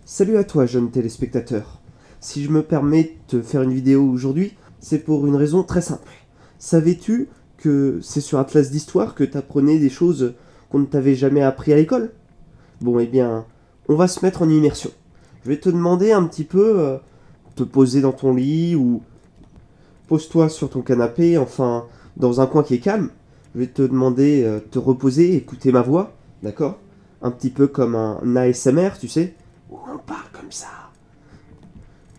Salut à toi, jeune téléspectateur. Si je me permets de te faire une vidéo aujourd'hui, c'est pour une raison très simple. Savais-tu que c'est sur Atlas d'Histoire que tu apprenais des choses qu'on ne t'avait jamais appris à l'école? Bon, eh bien, on va se mettre en immersion. Je vais te demander un petit peu, te poser dans ton lit ou pose-toi sur ton canapé, enfin, dans un coin qui est calme. Je vais te demander de te reposer, écouter ma voix, d'accord? Un petit peu comme un ASMR, tu sais, où on parle comme ça,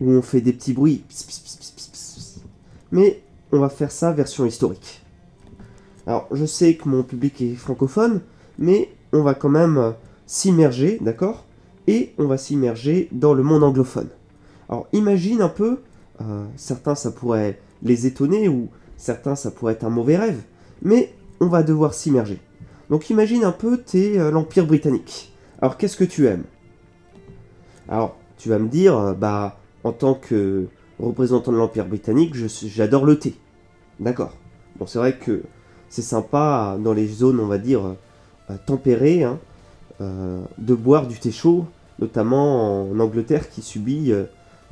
où on fait des petits bruits. Pss, pss, pss, pss, pss, pss. Mais on va faire ça version historique. Alors, je sais que mon public est francophone, mais on va quand même s'immerger, d'accord? Et on va s'immerger dans le monde anglophone. Alors, imagine un peu, certains ça pourrait les étonner, ou certains ça pourrait être un mauvais rêve, mais on va devoir s'immerger. Donc imagine un peu, t'es l'Empire britannique. Alors, qu'est-ce que tu aimes? Alors, tu vas me dire, en tant que représentant de l'Empire britannique, j'adore le thé. D'accord. Bon, c'est vrai que c'est sympa dans les zones, on va dire, tempérées, hein, de boire du thé chaud, notamment en Angleterre qui subit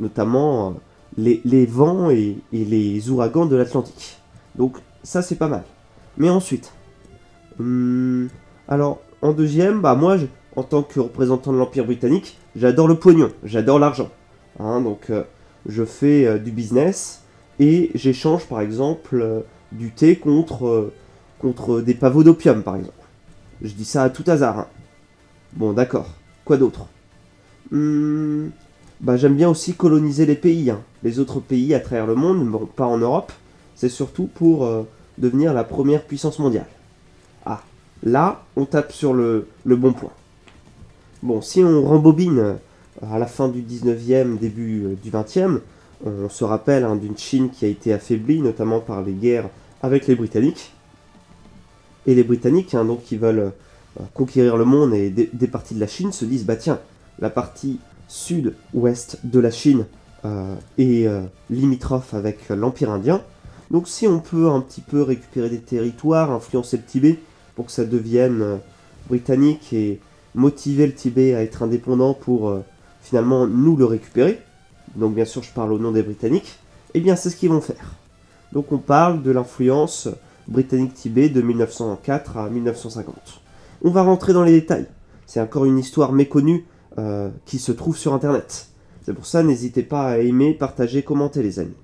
notamment les vents et les ouragans de l'Atlantique. Donc, ça, c'est pas mal. Mais ensuite, hum, alors, en deuxième, en tant que représentant de l'Empire britannique, j'adore le pognon, j'adore l'argent. Hein, donc, je fais du business et j'échange, par exemple, du thé contre des pavots d'opium, par exemple. Je dis ça à tout hasard. Hein. Bon, d'accord. Quoi d'autre? Hmm, J'aime bien aussi coloniser les pays. Hein. Les autres pays à travers le monde, bon, pas en Europe. C'est surtout pour devenir la première puissance mondiale. Ah, là, on tape sur le bon point. Bon, si on rembobine à la fin du 19e, début du 20e, on se rappelle hein, d'une Chine qui a été affaiblie, notamment par les guerres avec les Britanniques. Et les Britanniques, hein, donc, qui veulent conquérir le monde et des parties de la Chine, se disent, bah tiens, la partie sud-ouest de la Chine est limitrophe avec l'Empire indien. Donc si on peut un petit peu récupérer des territoires, influencer le Tibet pour que ça devienne britannique et motiver le Tibet à être indépendant pour finalement nous le récupérer, donc bien sûr je parle au nom des Britanniques, eh bien c'est ce qu'ils vont faire. Donc on parle de l'influence britannique-Tibet de 1904 à 1950. On va rentrer dans les détails. C'est encore une histoire méconnue qui se trouve sur internet. C'est pour ça, n'hésitez pas à aimer, partager, commenter les amis.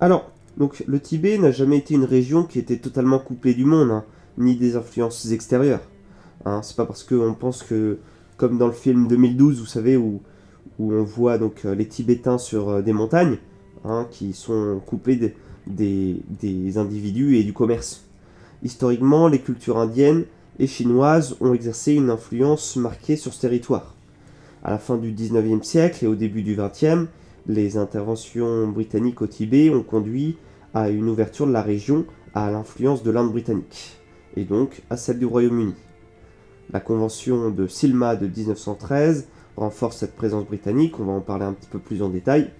Alors, donc le Tibet n'a jamais été une région qui était totalement coupée du monde, hein, ni des influences extérieures. Hein, c'est pas parce qu'on pense que, comme dans le film 2012, vous savez, où on voit donc les Tibétains sur des montagnes, hein, qui sont coupés des individus et du commerce. Historiquement, les cultures indiennes et chinoises ont exercé une influence marquée sur ce territoire. À la fin du 19e siècle et au début du 20e, les interventions britanniques au Tibet ont conduit à une ouverture de la région à l'influence de l'Inde britannique, et donc à celle du Royaume-Uni. La convention de Silma de 1913 renforce cette présence britannique, on va en parler un petit peu plus en détail.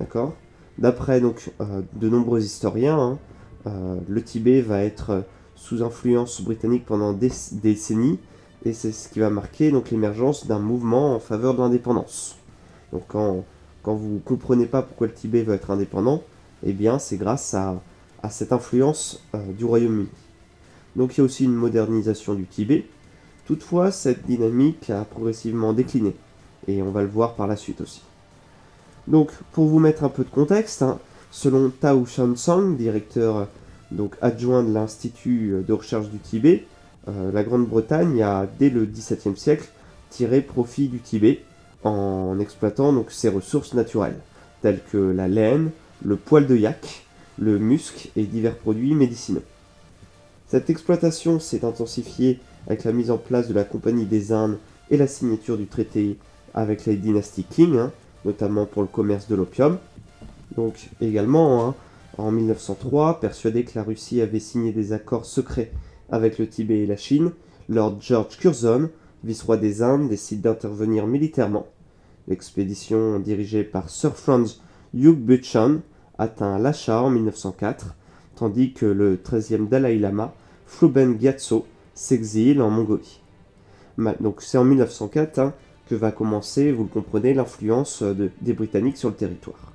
D'accord. D'après donc de nombreux historiens, le Tibet va être sous influence britannique pendant des décennies, et c'est ce qui va marquer donc l'émergence d'un mouvement en faveur de l'indépendance. Donc quand vous ne comprenez pas pourquoi le Tibet veut être indépendant, eh bien c'est grâce à cette influence du Royaume-Uni. Donc il y a aussi une modernisation du Tibet. Toutefois, cette dynamique a progressivement décliné, et on va le voir par la suite aussi. Donc, pour vous mettre un peu de contexte, hein, selon Tao Shansang, directeur donc adjoint de l'Institut de recherche du Tibet, la Grande-Bretagne a, dès le XVIIe siècle, tiré profit du Tibet en exploitant donc ses ressources naturelles, telles que la laine, le poil de yak, le musc et divers produits médicinaux. Cette exploitation s'est intensifiée avec la mise en place de la Compagnie des Indes et la signature du traité avec les dynasties Qing, hein, notamment pour le commerce de l'opium. Donc également, hein, en 1903, persuadé que la Russie avait signé des accords secrets avec le Tibet et la Chine, Lord George Curzon, vice-roi des Indes, décide d'intervenir militairement. L'expédition dirigée par Sir Franz Hugh Buchan atteint Lhasa en 1904, tandis que le 13e Dalai Lama, Phloben Gyatso, s'exile en Mongolie. Donc c'est en 1904 hein, que va commencer, vous le comprenez, l'influence des Britanniques sur le territoire.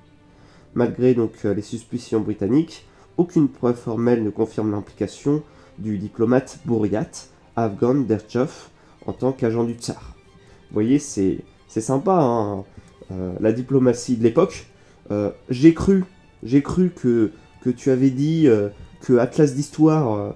Malgré donc les suspicions britanniques, aucune preuve formelle ne confirme l'implication du diplomate Bouriat, Afghan Derchov, en tant qu'agent du tsar. Vous voyez, c'est sympa, hein, la diplomatie de l'époque. J'ai cru que tu avais dit que Atlas d'Histoire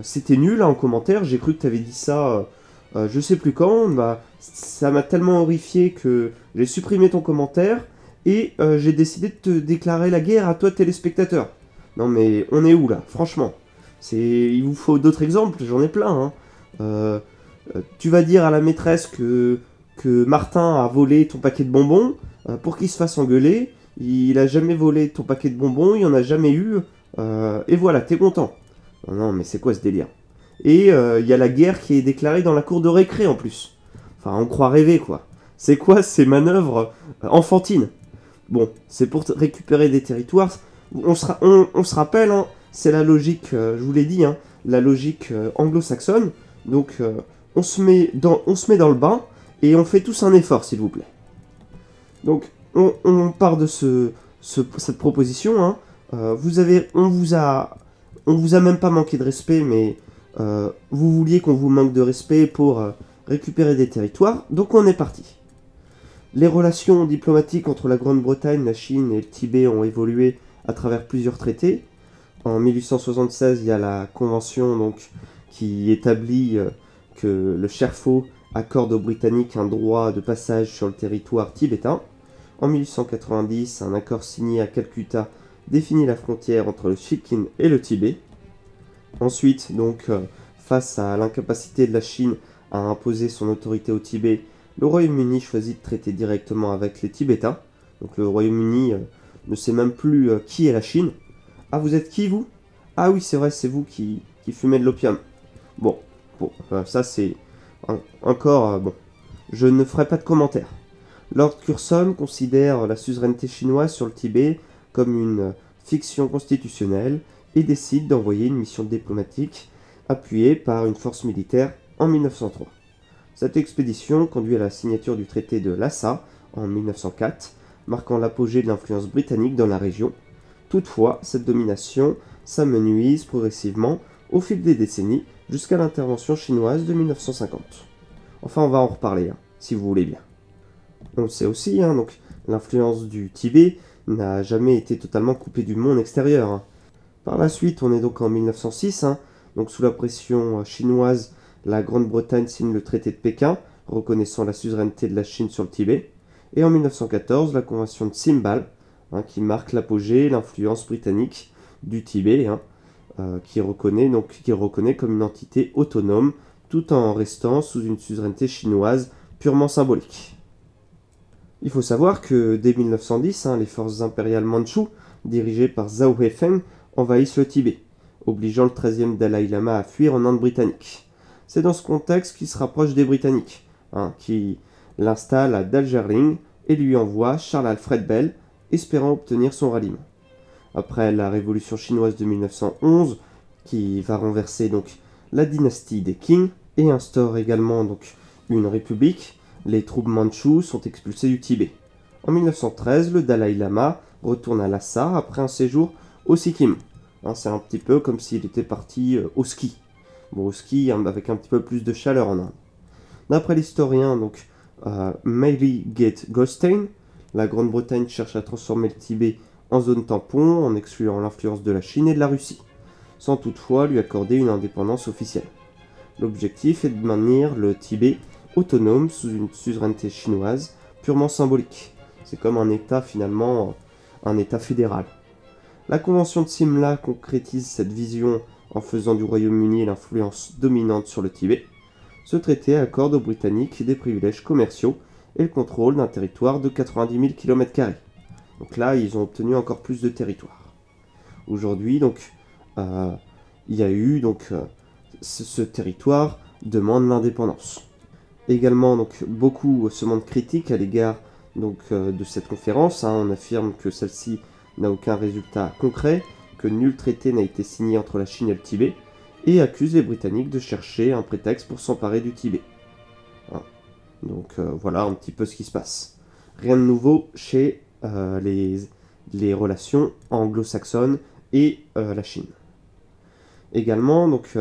c'était nul, hein, en commentaire. J'ai cru que tu avais dit ça, je sais plus quand. Bah, ça m'a tellement horrifié que j'ai supprimé ton commentaire et j'ai décidé de te déclarer la guerre à toi, téléspectateur. Non mais on est où là, franchement? Il vous faut d'autres exemples, j'en ai plein. Hein. Tu vas dire à la maîtresse que Martin a volé ton paquet de bonbons pour qu'il se fasse engueuler. Il a jamais volé ton paquet de bonbons, il n'y en a jamais eu. Et voilà, t'es content. Non, non, mais c'est quoi ce délire? Et il y a la guerre qui est déclarée dans la cour de récré en plus. Enfin, on croit rêver quoi. C'est quoi ces manœuvres enfantines? Bon, c'est pour récupérer des territoires. On se rappelle, hein, c'est la logique, je vous l'ai dit, hein, la logique anglo-saxonne. Donc on se met dans le bain et on fait tous un effort, s'il vous plaît. Donc on part de cette proposition. Hein. On vous a même pas manqué de respect, mais vous vouliez qu'on vous manque de respect pour récupérer des territoires. Donc on est parti. Les relations diplomatiques entre la Grande-Bretagne, la Chine et le Tibet ont évolué à travers plusieurs traités. En 1876, il y a la convention donc, qui établit que le Sherfo accorde aux Britanniques un droit de passage sur le territoire tibétain. En 1890, un accord signé à Calcutta définit la frontière entre le Sikkim et le Tibet. Ensuite, donc, face à l'incapacité de la Chine à imposer son autorité au Tibet, le Royaume-Uni choisit de traiter directement avec les Tibétains. Donc le Royaume-Uni ne sait même plus qui est la Chine. Ah, vous êtes qui, vous? Ah oui, c'est vrai, c'est vous qui fumez de l'opium. Bon, ça c'est encore... bon, je ne ferai pas de commentaires. Lord Curzon considère la suzeraineté chinoise sur le Tibet comme une fiction constitutionnelle et décide d'envoyer une mission diplomatique appuyée par une force militaire en 1903. Cette expédition conduit à la signature du traité de Lhasa en 1904, marquant l'apogée de l'influence britannique dans la région. Toutefois, cette domination s'amenuise progressivement au fil des décennies jusqu'à l'intervention chinoise de 1950. Enfin, on va en reparler, hein, si vous voulez bien. On le sait aussi, hein, donc l'influence du Tibet n'a jamais été totalement coupée du monde extérieur. Hein. Par la suite, on est donc en 1906, hein, donc sous la pression chinoise, la Grande-Bretagne signe le traité de Pékin, reconnaissant la suzeraineté de la Chine sur le Tibet. Et en 1914, la convention de Simbal, hein, qui marque l'apogée et l'influence britannique du Tibet, hein, qui reconnaît comme une entité autonome, tout en restant sous une suzeraineté chinoise purement symbolique. Il faut savoir que dès 1910, hein, les forces impériales mandchoues, dirigées par Zhao Weifeng, envahissent le Tibet, obligeant le 13e Dalai Lama à fuir en Inde britannique. C'est dans ce contexte qu'il se rapproche des Britanniques, hein, qui l'installent à Darjeeling et lui envoient Charles Alfred Bell, espérant obtenir son ralliement. Après la révolution chinoise de 1911, qui va renverser donc la dynastie des Qing et instaure également donc une république, les troupes mandchoues sont expulsées du Tibet. En 1913, le Dalai Lama retourne à Lhasa après un séjour au Sikkim. Hein, c'est un petit peu comme s'il était parti au ski. Bon, au ski avec un petit peu plus de chaleur en Inde. D'après l'historien donc Mary Gate Goldstein, la Grande-Bretagne cherche à transformer le Tibet en zone tampon en excluant l'influence de la Chine et de la Russie, sans toutefois lui accorder une indépendance officielle. L'objectif est de maintenir le Tibet autonome sous une suzeraineté chinoise purement symbolique. C'est comme un État finalement, un État fédéral. La convention de Simla concrétise cette vision en faisant du Royaume-Uni l'influence dominante sur le Tibet. Ce traité accorde aux Britanniques des privilèges commerciaux et le contrôle d'un territoire de 90 000 km². Donc là, ils ont obtenu encore plus de territoire. Aujourd'hui, donc, il y a eu ce territoire demande l'indépendance. Également, donc, beaucoup se montrent critiques à l'égard de cette conférence. Hein. On affirme que celle-ci n'a aucun résultat concret, que nul traité n'a été signé entre la Chine et le Tibet, et accuse les Britanniques de chercher un prétexte pour s'emparer du Tibet. Hein. Donc voilà un petit peu ce qui se passe. Rien de nouveau chez les relations anglo-saxonnes et la Chine. Également, donc,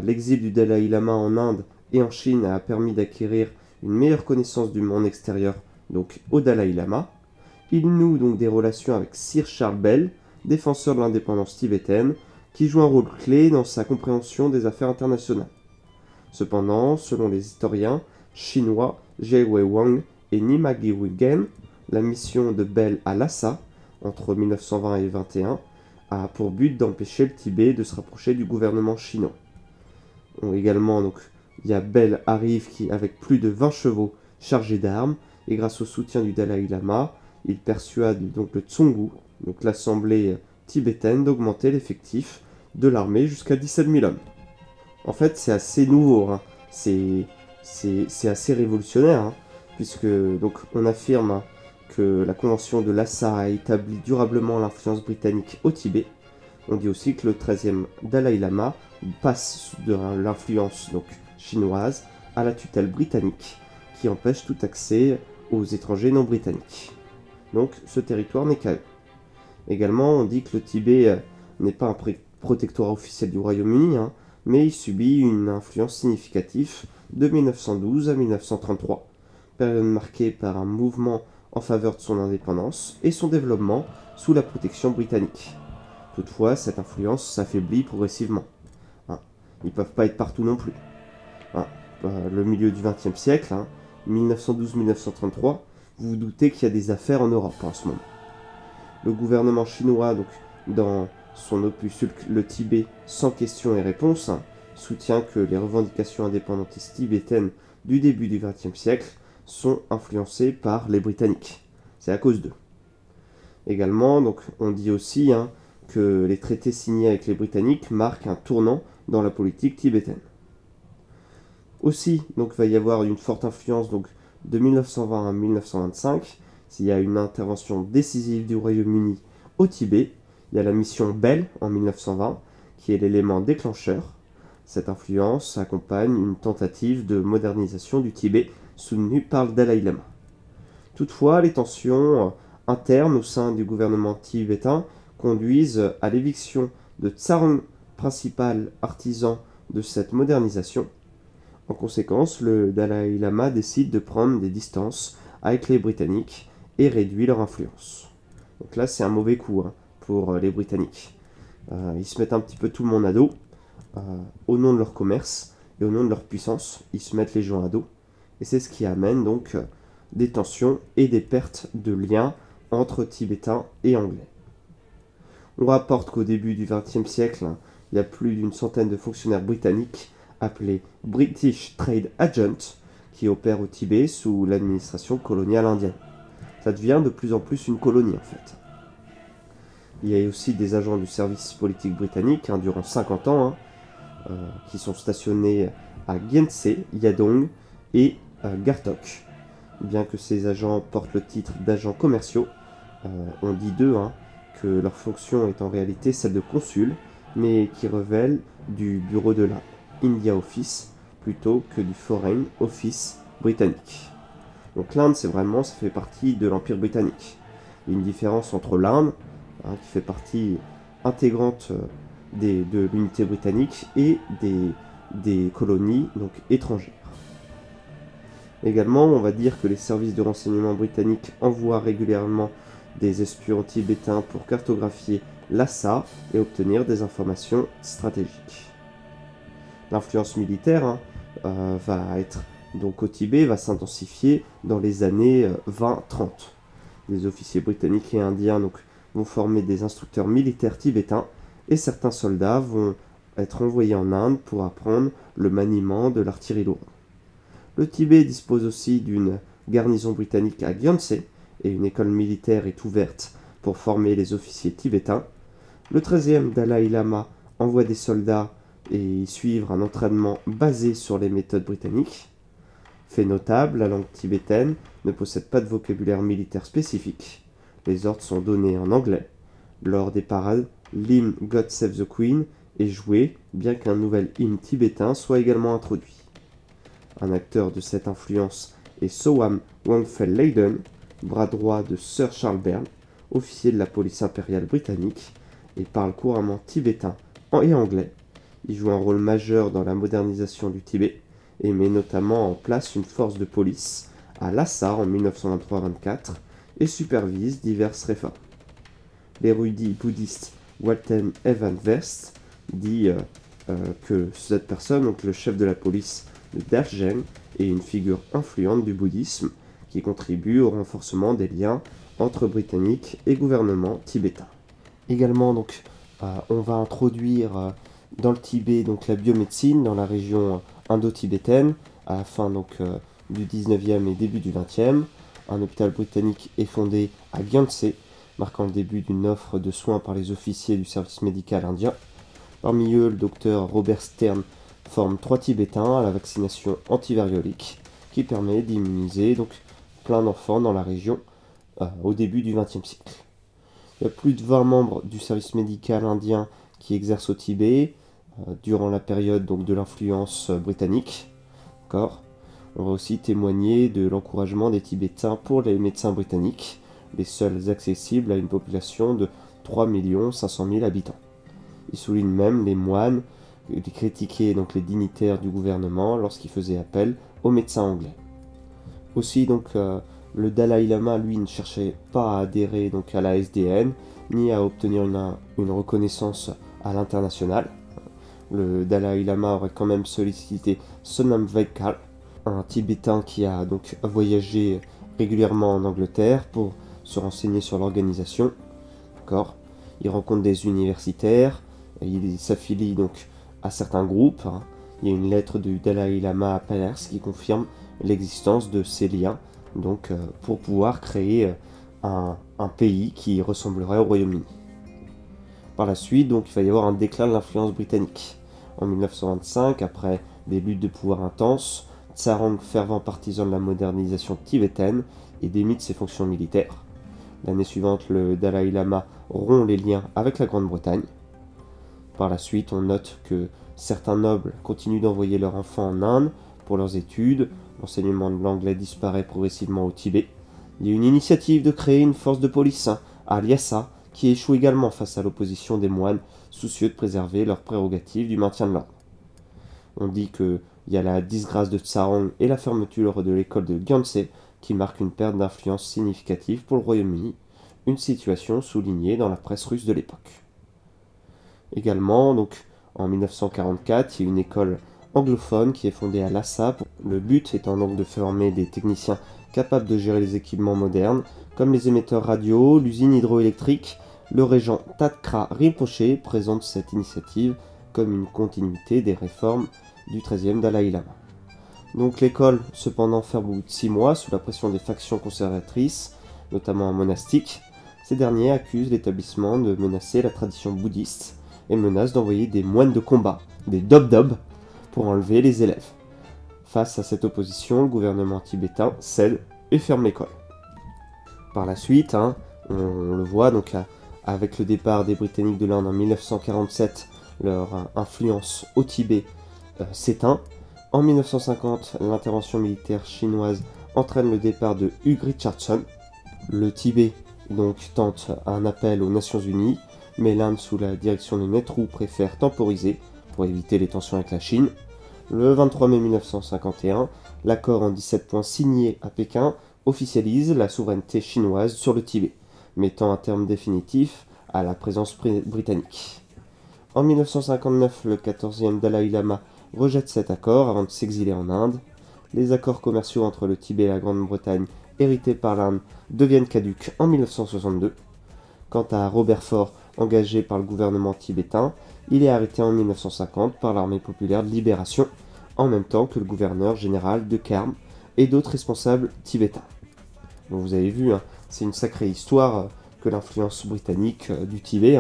l'exil du Dalai Lama en Inde et en Chine a permis d'acquérir une meilleure connaissance du monde extérieur, donc au Dalai Lama. Il noue donc des relations avec Sir Charles Bell, défenseur de l'indépendance tibétaine, qui joue un rôle clé dans sa compréhension des affaires internationales. Cependant, selon les historiens chinois Jie Wei-wang et Nima Gui-Gen, la mission de Bell à Lhasa, entre 1920 et 1921, a pour but d'empêcher le Tibet de se rapprocher du gouvernement chinois. Également, donc, il y a Bell arrive avec plus de 20 chevaux chargés d'armes, et grâce au soutien du Dalai Lama, il persuade donc le Tsungu, donc l'assemblée tibétaine, d'augmenter l'effectif de l'armée jusqu'à 17 000 hommes. En fait, c'est assez nouveau, hein. C'est assez révolutionnaire, hein, puisque donc, on affirme, hein, que la convention de Lhasa a établi durablement l'influence britannique au Tibet. On dit aussi que le 13e Dalai Lama passe de l'influence donc chinoise à la tutelle britannique, qui empêche tout accès aux étrangers non britanniques. Donc ce territoire n'est qu'à eux. Également, on dit que le Tibet n'est pas un protectorat officiel du Royaume-Uni, hein, mais il subit une influence significative de 1912 à 1933, période marquée par un mouvement en faveur de son indépendance et son développement sous la protection britannique. Toutefois, cette influence s'affaiblit progressivement. Hein. Ils ne peuvent pas être partout non plus. Hein. Le milieu du XXe siècle, hein, 1912-1933, vous vous doutez qu'il y a des affaires en Europe en ce moment. Le gouvernement chinois, donc, dans son opus Le Tibet sans questions et réponses, hein, soutient que les revendications indépendantistes tibétaines du début du XXe siècle sont influencées par les Britanniques. C'est à cause d'eux. Également, donc, on dit aussi, hein, que les traités signés avec les Britanniques marquent un tournant dans la politique tibétaine. Aussi, donc, va y avoir une forte influence donc, de 1920 à 1925. Il y a une intervention décisive du Royaume-Uni au Tibet. Il y a la mission Bell en 1920, qui est l'élément déclencheur. Cette influence accompagne une tentative de modernisation du Tibet soutenue par le Dalai Lama. Toutefois, les tensions internes au sein du gouvernement tibétain conduisent à l'éviction de Tsarong, principal artisan de cette modernisation. En conséquence, le Dalai Lama décide de prendre des distances avec les Britanniques et réduit leur influence. Donc là, c'est un mauvais coup, hein, pour les Britanniques. Ils se mettent un petit peu tout le monde à dos, au nom de leur commerce et au nom de leur puissance. Ils se mettent les gens à dos. Et c'est ce qui amène donc des tensions et des pertes de liens entre Tibétains et Anglais. On rapporte qu'au début du XXe siècle, il y a plus d'une centaine de fonctionnaires britanniques appelés British Trade Agents qui opèrent au Tibet sous l'administration coloniale indienne. Ça devient de plus en plus une colonie en fait. Il y a aussi des agents du service politique britannique, hein, durant 50 ans, hein, qui sont stationnés à Gyentse, Yadong et Gartok. Bien que ces agents portent le titre d'agents commerciaux, on dit d'eux, hein, que leur fonction est en réalité celle de consul, mais qui relève du bureau de la India Office plutôt que du Foreign Office britannique. Donc l'Inde, ça fait partie de l'Empire britannique. Il y a une différence entre l'Inde, hein, qui fait partie intégrante de l'unité britannique, et des colonies donc étrangères. Également, on va dire que les services de renseignement britanniques envoient régulièrement des espions tibétains pour cartographier Lhasa et obtenir des informations stratégiques. L'influence militaire, hein, va être donc au Tibet, va s'intensifier dans les années 20-30. Les officiers britanniques et indiens donc, vont former des instructeurs militaires tibétains et certains soldats vont être envoyés en Inde pour apprendre le maniement de l'artillerie lourde. Le Tibet dispose aussi d'une garnison britannique à Gyantse et une école militaire est ouverte pour former les officiers tibétains. Le 13e Dalai Lama envoie des soldats et y suivre un entraînement basé sur les méthodes britanniques. Fait notable, la langue tibétaine ne possède pas de vocabulaire militaire spécifique. Les ordres sont donnés en anglais. Lors des parades, l'hymne God Save the Queen est joué, bien qu'un nouvel hymne tibétain soit également introduit. Un acteur de cette influence et Soham Wangfel Leyden, bras droit de Sir Charles Byrne, officier de la police impériale britannique, et parle couramment tibétain et anglais. Il joue un rôle majeur dans la modernisation du Tibet et met notamment en place une force de police à Lhasa en 1923-24 et supervise diverses réformes. L'érudit bouddhiste Walter Evan West dit que cette personne, donc le chef de la police de Darjeeling, est une figure influente du bouddhisme qui contribue au renforcement des liens entre Britanniques et gouvernement tibétain. Également, donc, on va introduire dans le Tibet donc, la biomédecine dans la région indo-tibétaine à la fin donc, du 19e et début du 20e. Un hôpital britannique est fondé à Gyantsé, marquant le début d'une offre de soins par les officiers du service médical indien. Parmi eux, le docteur Robert Stern forme 3 Tibétains à la vaccination antivariolique qui permet d'immuniser donc plein d'enfants dans la région au début du XXe siècle. Il y a plus de 20 membres du service médical indien qui exercent au Tibet durant la période donc, de l'influence britannique. On va aussi témoigner de l'encouragement des Tibétains pour les médecins britanniques, les seuls accessibles à une population de 3 500 000 habitants. Il souligne même les moines qui critiquaient donc, les dignitaires du gouvernement lorsqu'ils faisaient appel aux médecins anglais. Aussi, donc, le Dalai Lama, lui, ne cherchait pas à adhérer donc, à la SDN, ni à obtenir une reconnaissance à l'international. Le Dalai Lama aurait quand même sollicité Sonam Waikal, un Tibétain qui a donc voyagé régulièrement en Angleterre pour se renseigner sur l'organisation. Il rencontre des universitaires, il s'affilie donc à certains groupes. Il y a une lettre du Dalai Lama à Perse qui confirme l'existence de ces liens donc, pour pouvoir créer un pays qui ressemblerait au Royaume-Uni. Par la suite, donc, il va y avoir un déclin de l'influence britannique. En 1925, après des luttes de pouvoir intenses, Tsarang, fervent partisan de la modernisation tibétaine, et démite ses fonctions militaires. L'année suivante, le Dalai Lama rompt les liens avec la Grande-Bretagne. Par la suite, on note que certains nobles continuent d'envoyer leurs enfants en Inde pour leurs études. L'enseignement de l'anglais disparaît progressivement au Tibet. Il y a une initiative de créer une force de police à Lhasa qui échoue également face à l'opposition des moines soucieux de préserver leurs prérogatives du maintien de l'ordre. On dit qu'il y a la disgrâce de Tsarang et la fermeture de l'école de Gyantsé qui marque une perte d'influence significative pour le Royaume-Uni, une situation soulignée dans la presse russe de l'époque. Également, donc, en 1944, il y a une école anglophone qui est fondée à Lhasa. Le but étant donc de former des techniciens capables de gérer les équipements modernes, comme les émetteurs radio, l'usine hydroélectrique. Le régent Tatkra Rinpoché présente cette initiative comme une continuité des réformes du 13e Dalai Lama. Donc l'école, cependant, ferme au bout de 6 mois sous la pression des factions conservatrices, notamment monastiques. Ces derniers accusent l'établissement de menacer la tradition bouddhiste et menacent d'envoyer des moines de combat, des dob-dob, pour enlever les élèves. Face à cette opposition, le gouvernement tibétain cède et ferme l'école. Par la suite, on le voit donc avec le départ des Britanniques de l'Inde en 1947, leur influence au Tibet s'éteint. En 1950, l'intervention militaire chinoise entraîne le départ de Hugh Richardson. Le Tibet donc tente un appel aux Nations Unies, mais l'Inde, sous la direction de Nehru, préfère temporiser pour éviter les tensions avec la Chine. Le 23 mai 1951, l'accord en 17 points signé à Pékin officialise la souveraineté chinoise sur le Tibet, mettant un terme définitif à la présence britannique. En 1959, le 14e Dalai Lama rejette cet accord avant de s'exiler en Inde. Les accords commerciaux entre le Tibet et la Grande-Bretagne, hérités par l'Inde, deviennent caducs en 1962. Quant à Robert Ford, engagé par le gouvernement tibétain, il est arrêté en 1950 par l'armée populaire de libération, en même temps que le gouverneur général de Karm et d'autres responsables tibétains. Donc vous avez vu, c'est une sacrée histoire que l'influence britannique du Tibet,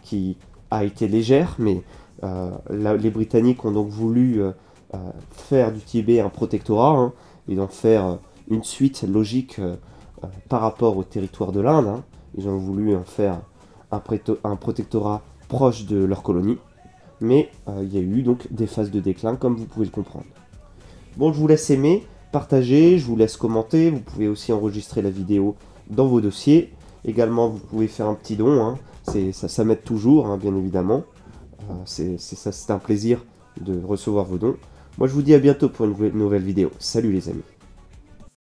qui a été légère, mais les Britanniques ont donc voulu faire du Tibet un protectorat et d'en faire une suite logique par rapport au territoire de l'Inde. Ils ont voulu en faire un protectorat proche de leur colonie, mais il y a eu donc des phases de déclin comme vous pouvez le comprendre. Bon, je vous laisse aimer, partagez, je vous laisse commenter. Vous pouvez aussi enregistrer la vidéo dans vos dossiers. Également, vous pouvez faire un petit don, hein. Ça m'aide toujours, hein, bien évidemment. C'est un plaisir de recevoir vos dons. Moi, je vous dis à bientôt pour une nouvelle vidéo. Salut les amis.